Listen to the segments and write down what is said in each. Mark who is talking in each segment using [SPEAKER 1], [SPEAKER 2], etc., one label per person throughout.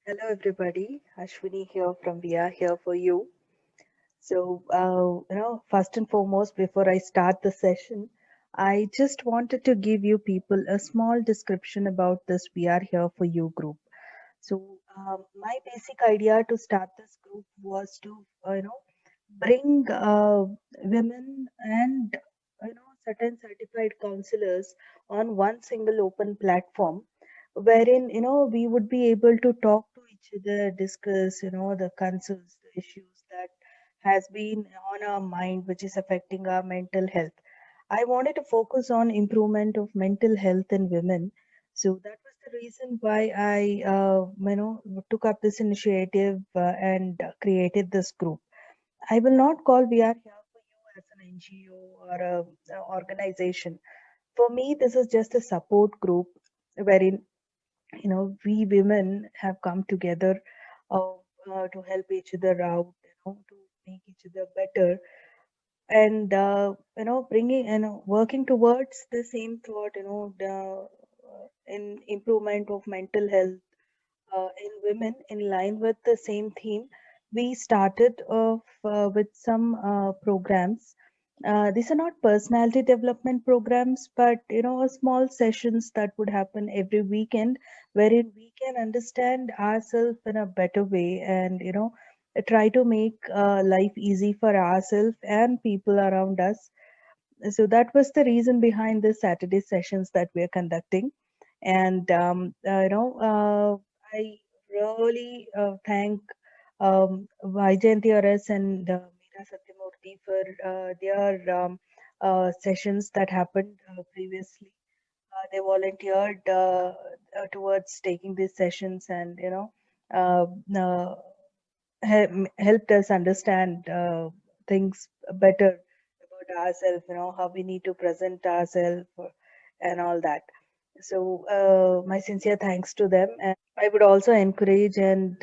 [SPEAKER 1] Hello, everybody. Ashwini here from We Are Here for You. First and foremost, before I start the session, I just wanted to give you people a small description about this We Are Here for You group. My basic idea to start this group was to, bring women and certain certified counselors on one single open platform, wherein we would be able to talk to each other, discuss the concerns, the issues that has been on our mind, which is affecting our mental health. I wanted to focus on improvement of mental health in women, so that was the reason why I took up this initiative and created this group. I will not call We Are Here for You as an NGO or a organization. For me, this is just a support group wherein we women have come together uh, to help each other out, to make each other better, and bringing working towards the same thought, in improvement of mental health in women in line with the same theme. We started off with some programs. These are not personality development programs, but small sessions that would happen every weekend, wherein we can understand ourselves in a better way and try to make life easy for ourselves and people around us. So that was the reason behind the Saturday sessions that we're conducting. And I really thank Vaijayanti Aras and Meera Satyamurthy for their sessions that happened previously. They volunteered towards taking these sessions, and uh, uh, helped us understand things better about ourselves, how we need to present ourselves and all that. So my sincere thanks to them. I would also encourage and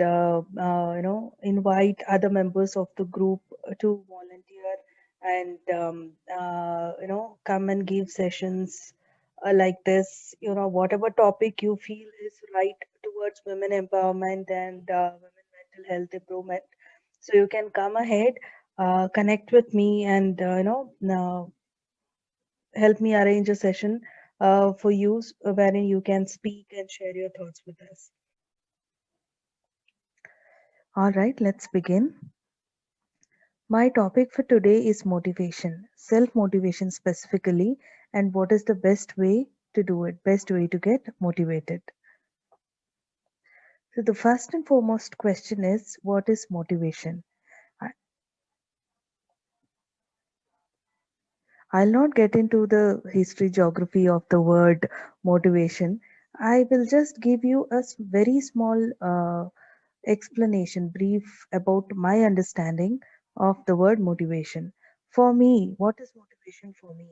[SPEAKER 1] invite other members of the group to volunteer and come and give sessions like this. Whatever topic you feel is right towards women empowerment and women mental health improvement, so you can come ahead, connect with me, and help me arrange a session for you wherein you can speak and share your thoughts with us. All right, let's begin. My topic for today is motivation, self motivation specifically, and what is the best way to do it, best way to get motivated. So, the first and foremost question is, what is motivation? I- I'll not get into the history, geography of the word motivation. I will just give you a very small explanation, brief about my understanding of the word motivation. For me, what is motivation for me?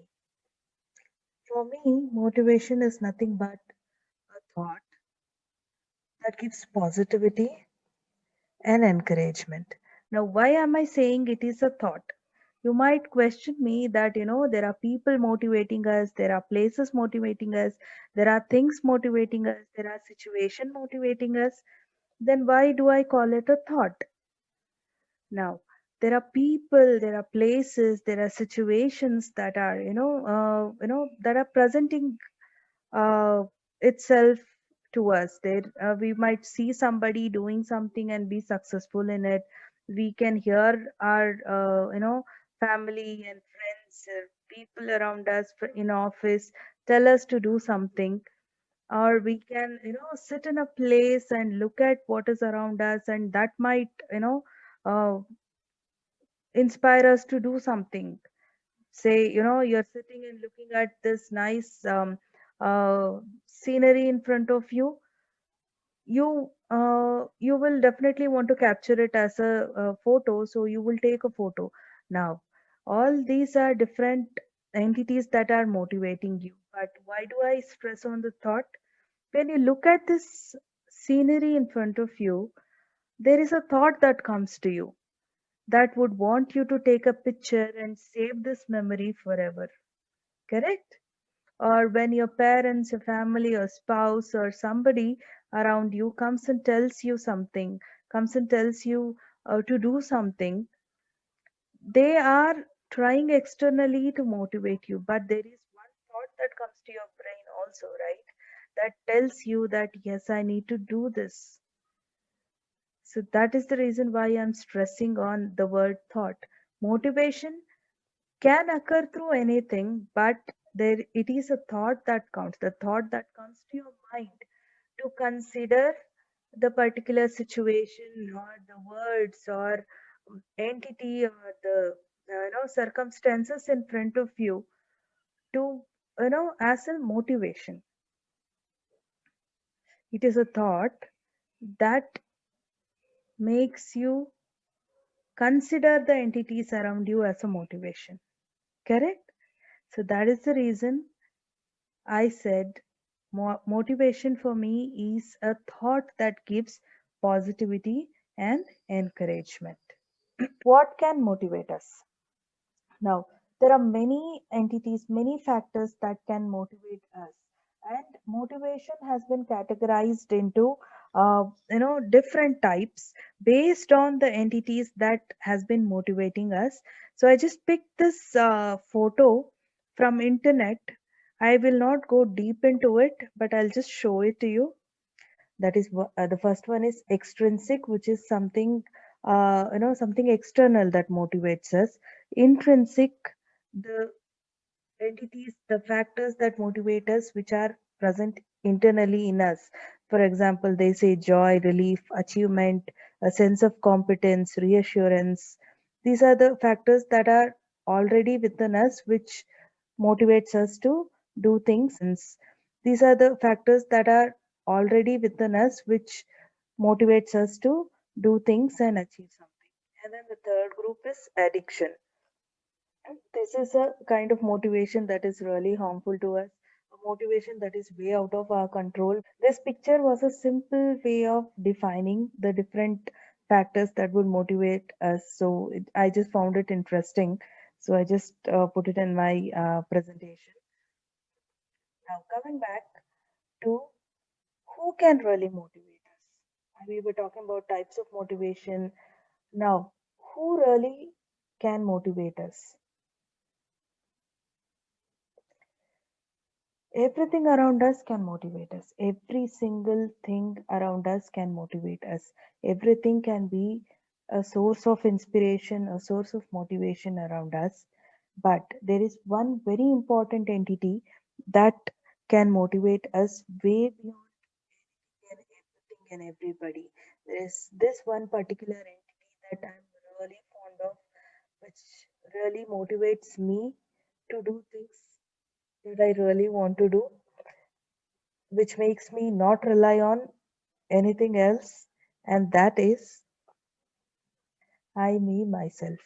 [SPEAKER 1] For me, motivation is nothing but a thought that gives positivity and encouragement. Now, why am I saying it is a thought? You might question me that, there are people motivating us, there are places motivating us, there are things motivating us, there are situation motivating us. Then why do I call it a thought? Now, there are people, there are places, there are situations that are, that are presenting uh, itself to us. There, we might see somebody doing something and be successful in it. We can hear our, family and friends, people around us in office tell us to do something, or we can, sit in a place and look at what is around us, and that might, uh, inspire us to do something. Say, you're sitting and looking at this nice scenery in front of you. You will definitely want to capture it as a photo, so you will take a photo. Now, all these are different entities that are motivating you, but why do I stress on the thought? When you look at this scenery in front of you, there is a thought that comes to you that would want you to take a picture and save this memory forever. Correct? or when your parents, your family, your spouse, or somebody around you comes and tells you something, comes and tells you to do something, they are trying externally to motivate you, but there is one thought that comes to your brain also, right? That tells you that yes, I need to do this. So that is the reason why I'm stressing on the word thought. Motivation can occur through anything, but there it is a thought that counts, the thought that comes to your mind to consider the particular situation or the words or entity or the circumstances in front of you to as a motivation. It is a thought that makes you consider the entities around you as a motivation. Correct? So that is the reason I said motivation for me is a thought that gives positivity and encouragement. What can motivate us? Now, there are many entities, many factors that can motivate us, and motivation has been categorized into different types based on the entities that has been motivating us. So I just picked this photo from internet. I will not go deep into it, but I'll just show it to you. That is the first one is extrinsic, which is something something external that motivates us. Intrinsic, the entities, the factors that motivate us, which are present internally in us. For example, they say joy, relief, achievement, a sense of competence, reassurance. These are the factors that are already within us, which motivates us to do things. These are the factors that are already within us, which motivates us to do things and achieve something. And then the third group is addiction. This is a kind of motivation that is really harmful to us, a motivation that is way out of our control. This picture was a simple way of defining the different factors that would motivate us. So I just found it interesting. So I just put it in my presentation. Now, coming back to who can really motivate us. We were talking about types of motivation. Now, who really can motivate us? Everything around us can motivate us. Every single thing around us can motivate us. Everything can be a source of inspiration, a source of motivation around us. But there is one very important entity that can motivate us way beyond everything and everybody. There is this one particular entity that I'm really fond of, which really motivates me to do things that I really want to do, which makes me not rely on anything else, and that is I, me, myself.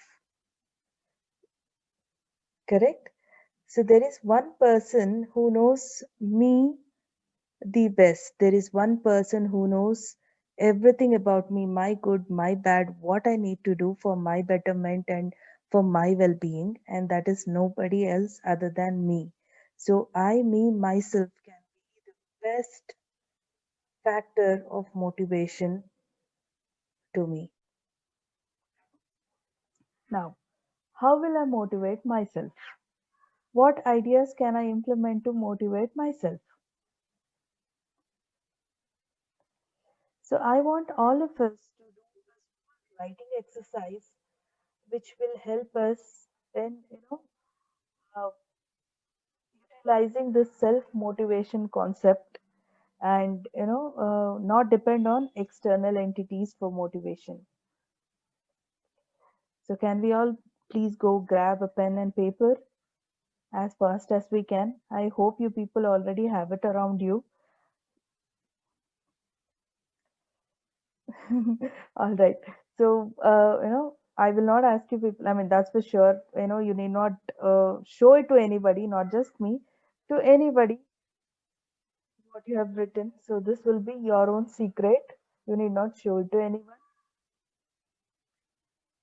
[SPEAKER 1] Correct? So there is one person who knows me the best. There is one person who knows everything about me, my good, my bad, what I need to do for my betterment and for my well being, and that is nobody else other than me. So I, me, myself can be the best factor of motivation to me. Now, how will I motivate myself? What ideas can I implement to motivate myself? So, I want all of us to do a small writing exercise which will help us in, uh, utilizing this self motivation concept and, not depend on external entities for motivation. So, can we all please go grab a pen and paper as fast as we can? I hope you people already have it around you. All right. So, I will not ask you people, I mean, that's for sure. You need not show it to anybody, not just me, to anybody what you have written. So, this will be your own secret. You need not show it to anyone.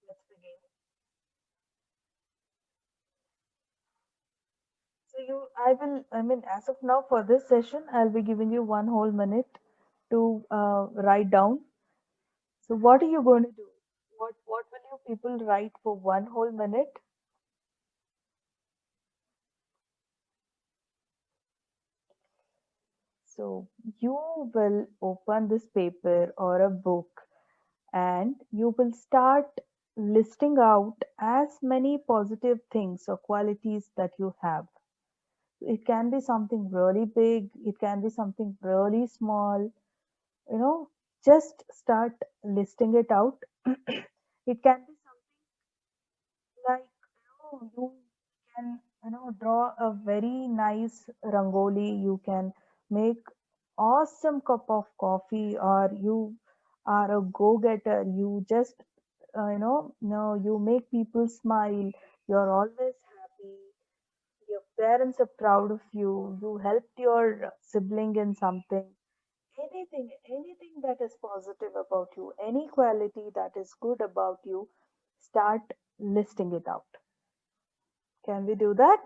[SPEAKER 1] Let's begin. So, I mean, as of now for this session, I'll be giving you one whole minute to write down. So what are you going to do? What will you people write for one whole minute? So you will open this paper or a book and you will start listing out as many positive things or qualities that you have. It can be something really big, it can be something really small, you know, just start listing it out. It can be something like, you can, draw a very nice rangoli, you can make awesome cup of coffee, or you are a go-getter, you just no, you make people smile, you're always happy, your parents are proud of you, you helped your sibling in something. Anything that is positive about you, any quality that is good about you, start listing it out. Can we do that?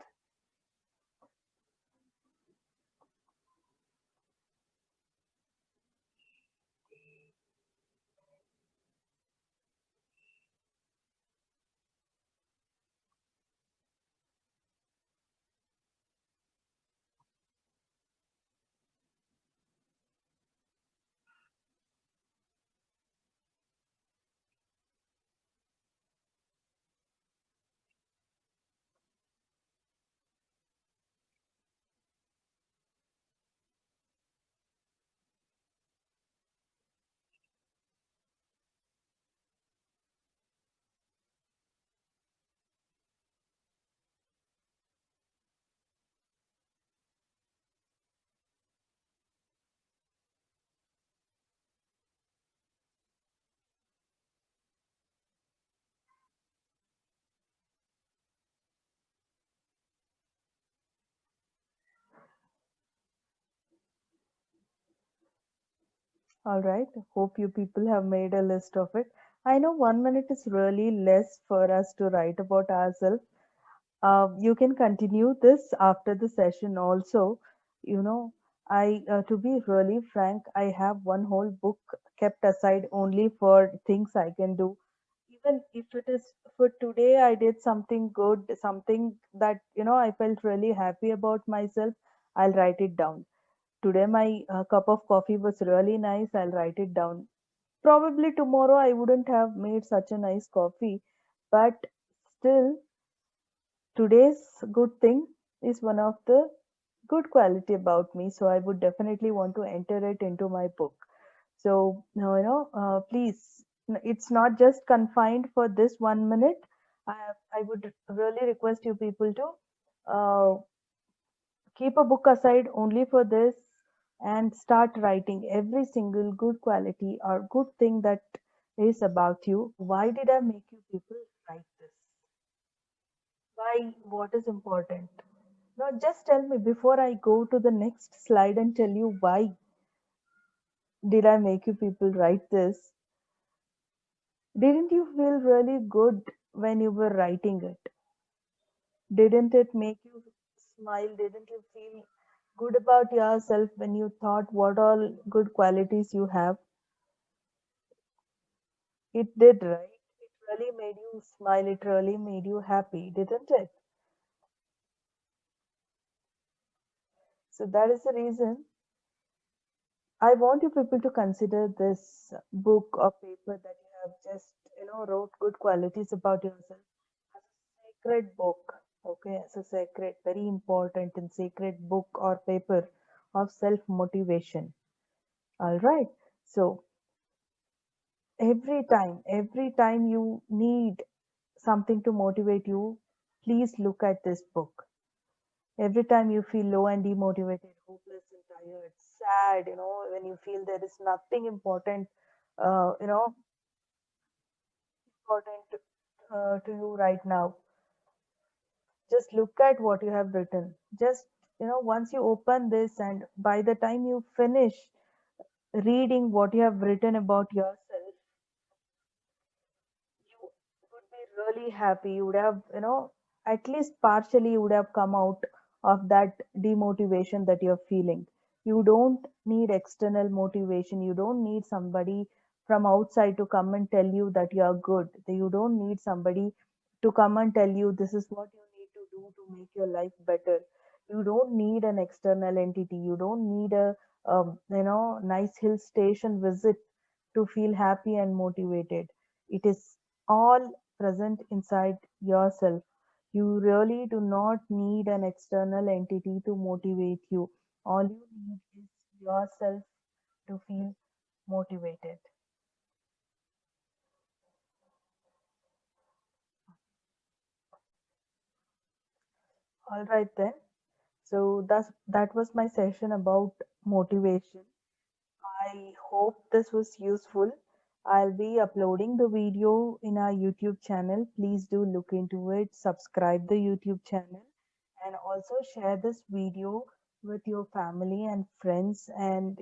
[SPEAKER 1] All right. Hope you people have made a list of it. I know 1 minute is really less for us to write about ourselves. You can continue this after the session also. You know, to be really frank, I have one whole book kept aside only for things I can do. Even if it is for today, I did something good, something that, I felt really happy about myself, I'll write it down. Today, my cup of coffee was really nice, I'll write it down. Probably tomorrow, I wouldn't have made such a nice coffee, but still, today's good thing is one of the good quality about me, so I would definitely want to enter it into my book. So now, please, it's not just confined for this 1 minute. I would really request you people to uh, keep a book aside only for this and start writing every single good quality or good thing that is about you. Why did I make you people write this? Why? What is important? Now, just tell me before I go to the next slide and tell you why did I make you people write this. Didn't you feel really good when you were writing it? Didn't it make you smile? Didn't you feel good about yourself when you thought what all good qualities you have? It did, right? It really made you smile. It really made you happy, didn't it? So that is the reason I want you people to consider this book or paper that you have just, wrote good qualities about yourself as a sacred book. Okay, as a sacred, very important and sacred book or paper of self motivation. All right. So every time you need something to motivate you, please look at this book. Every time you feel low and demotivated, hopeless and tired, sad, when you feel there is nothing important, uh, you know, important to you right now, just look at what you have written. Just, once you open this and by the time you finish reading what you have written about yourself, you would be really happy. You would have, at least partially you would have come out of that demotivation that you're feeling. You don't need external motivation. You don't need somebody from outside to come and tell you that you're good. You don't need somebody to come and tell you this is what you need to do to make your life better. You don't need an external entity. You don't need a nice hill station visit to feel happy and motivated. It is all present inside yourself. You really do not need an external entity to motivate you. All you need is yourself to feel motivated. All right then. So that was my session about motivation. I hope this was useful. I'll be uploading the video in our YouTube channel. Please do look into it, subscribe the YouTube channel, and also share this video with your family and friends, and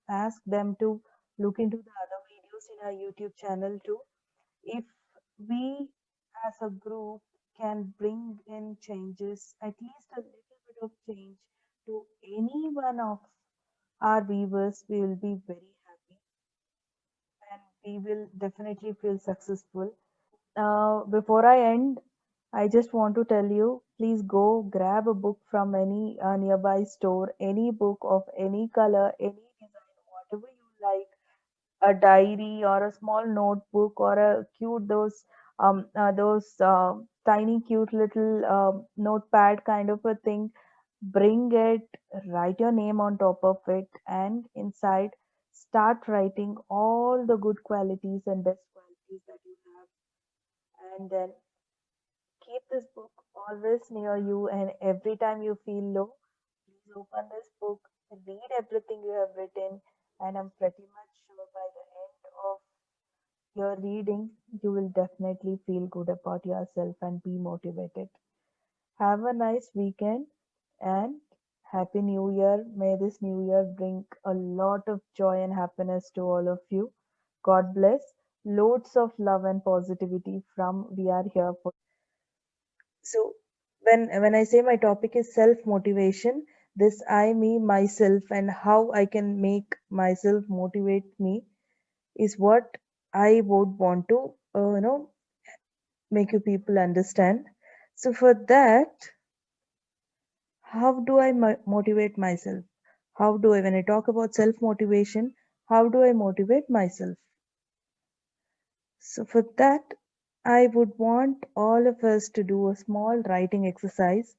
[SPEAKER 1] ask them to look into the other videos in our YouTube channel too. If we as a group can bring in changes, at least a little bit of change to any one of our viewers, we will be very happy and we will definitely feel successful. Before I end, I just want to tell you, please go grab a book from any nearby store, any book of any color, any design, whatever you like, a diary or a small notebook or a cute those tiny cute little notepad kind of a thing. Bring it, write your name on top of it, and inside start writing all the good qualities and best qualities that you have, and then keep this book always near you, and every time you feel low, please open this book, read everything you have written, and I'm pretty much sure by the end of your reading, you will definitely feel good about yourself and be motivated. Have a nice weekend and Happy New Year. May this new year bring a lot of joy and happiness to all of you. God bless. Loads of love and positivity from We Are Here for. So when I say my topic is self motivation, this I, me, myself, and how I can make myself motivate me is what I would want to make you people understand. So for that, how do I motivate myself? How do I, when I talk about self motivation, how do I motivate myself? So for that, I would want all of us to do a small writing exercise.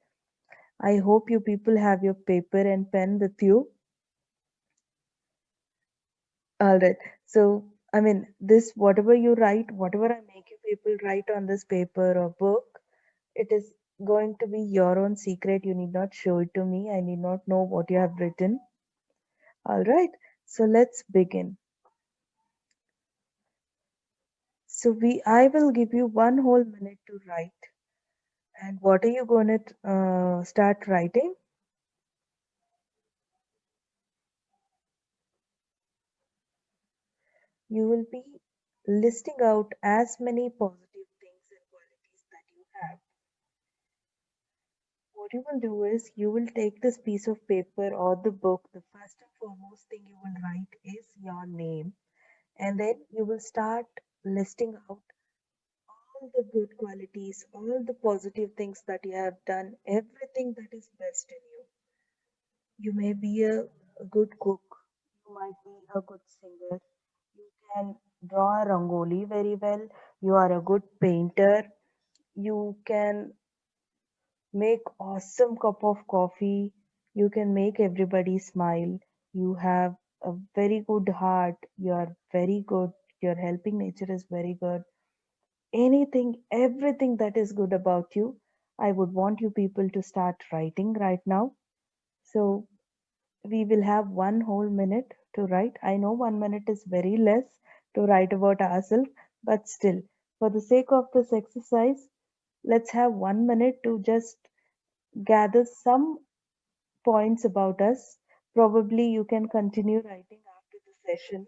[SPEAKER 1] I hope you people have your paper and pen with you. All right. So, I mean, this, whatever you write, whatever I make you people write on this paper or book, it is going to be your own secret. You need not show it to me. I need not know what you have written. All right. So let's begin. So I will give you one whole minute to write. And what are you going to start writing? You will be listing out as many positive things and qualities that you have. What you will do is you will take this piece of paper or the book. The first and foremost thing you will write is your name, and then you will start listing out all the good qualities, all the positive things that you have done, everything that is best in you. You may be a good cook, you might be a good singer, you can draw a rangoli very well, you are a good painter, you can make awesome cup of coffee, you can make everybody smile, you have a very good heart, you are very good, your helping nature is very good. Anything, everything that is good about you, I would want you people to start writing right now. So we will have one whole minute to write. I know 1 minute is very less to write about ourselves, but still, for the sake of this exercise, let's have 1 minute to just gather some points about us. Probably you can continue writing after the session.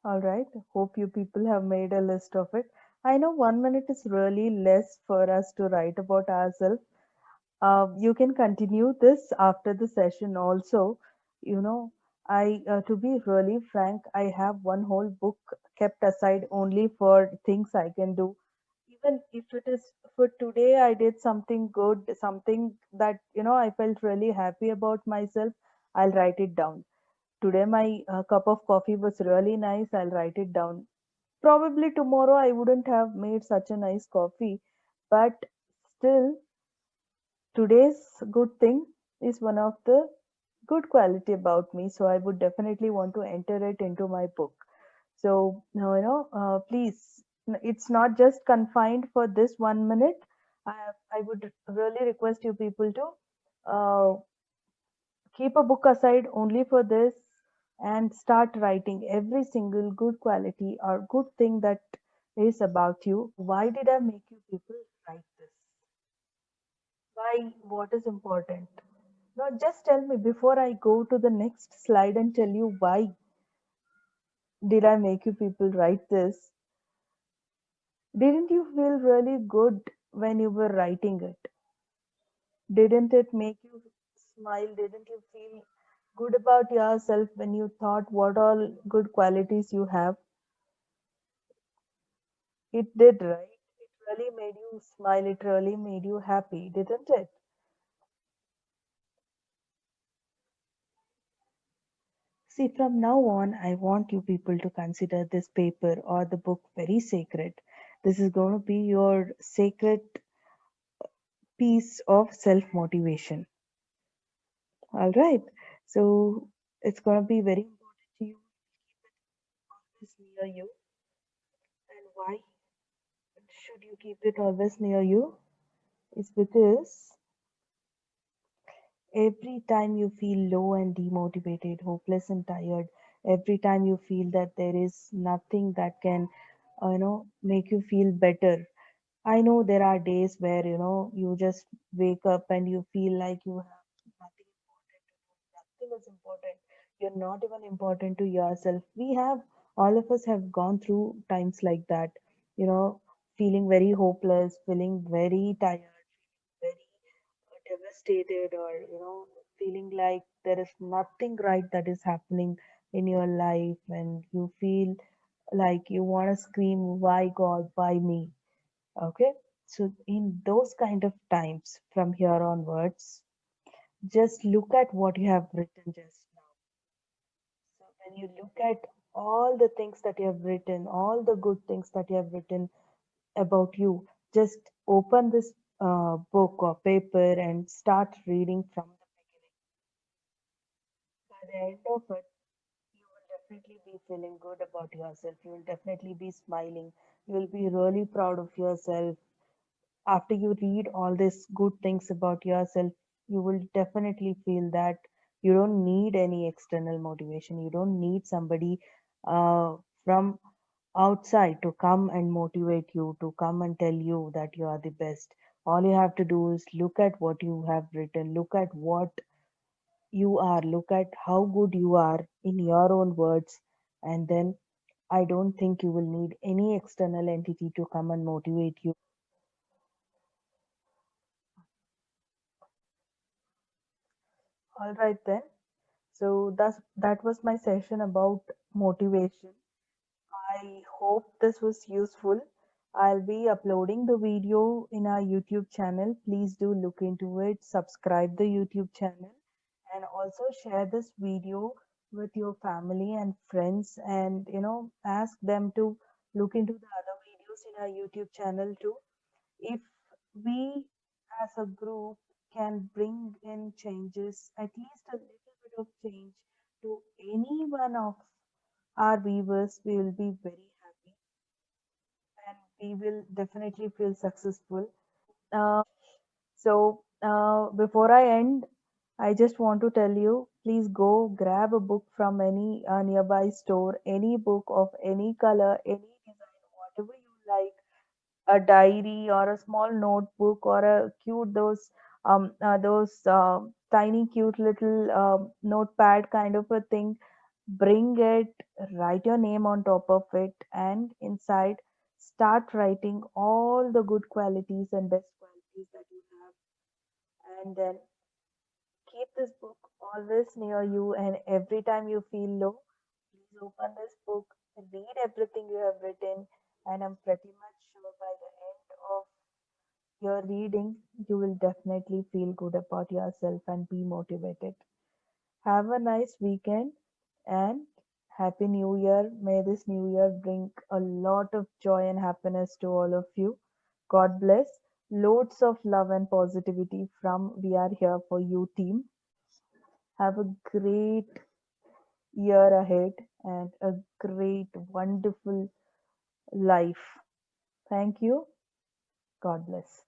[SPEAKER 1] All right. Hope you people have made a list of it. I know 1 minute is really less for us to write about ourselves. You can continue this after the session also. You know, to be really frank, I have one whole book kept aside only for things I can do. Even if it is for today, I did something good, something that, I felt really happy about myself, I'll write it down. Today, my cup of coffee was really nice, I'll write it down. Probably tomorrow, I wouldn't have made such a nice coffee, but still, today's good thing is one of the good quality about me, so I would definitely want to enter it into my book. So now, please, it's not just confined for this 1 minute. I would really request you people to uh, keep a book aside only for this and start writing every single good quality or good thing that is about you. Why did I make you people write this? Why? What is important? No, just tell me before I go to the next slide and tell you why did I make you people write this. Didn't you feel really good when you were writing it? Didn't it make you smile? Didn't you feel good about yourself when you thought what all good qualities you have? It did, right? It really made you smile. It really made you happy, didn't it? See, from now on, I want you people to consider this paper or the book very sacred. This is going to be your sacred piece of self motivation. All right. So it's going to be very important to you. Keep it always near you. And why should you keep it always near you? It's because every time you feel low and demotivated, hopeless and tired, every time you feel that there is nothing that can, make you feel better. I know there are days where, you just wake up and you feel like you have nothing important to do. Nothing is important. You're not even important to yourself. All of us have gone through times like that, feeling very hopeless, feeling very tired, very devastated, or, feeling like there is nothing right that is happening in your life, and you feel like you want to scream, why God, why me? Okay, so in those kind of times from here onwards, just look at what you have written just now. So when you look at all the things that you have written, all the good things that you have written about you, just open this book or paper and start reading from the beginning. By the end of it, you will definitely be feeling good about yourself. You will definitely be smiling. You will be really proud of yourself. After you read all these good things about yourself, you will definitely feel that you don't need any external motivation. You don't need somebody from outside to come and motivate you, to come and tell you that you are the best. All you have to do is look at what you have written, look at what you are, look at how good you are in your own words, and then I don't think you will need any external entity to come and motivate you. All right then. So that was my session about motivation. I hope this was useful. I'll be uploading the video in our YouTube channel. Please do look into it, subscribe the YouTube channel, and also share this video with your family and friends, and ask them to look into the other videos in our YouTube channel too. If we as a group can bring in changes, at least a little bit of change to any one of our viewers, we will be very happy and we will definitely feel successful. Before I end, I just want to tell you, please go grab a book from any nearby store, any book of any color, any design, whatever you like, a diary or a small notebook or a cute those tiny cute little notepad kind of a thing. Bring it, write your name on top of it, and inside, start writing all the good qualities and best qualities that you have. And then keep this book always near you, and every time you feel low, please open this book, read everything you have written, and I'm pretty much sure by the end of your reading, you will definitely feel good about yourself and be motivated. Have a nice weekend and Happy New Year. May this new year bring a lot of joy and happiness to all of you. God bless. Loads of love and positivity from We Are Here For You team. Have a great year ahead and a great, wonderful life. Thank you. God bless.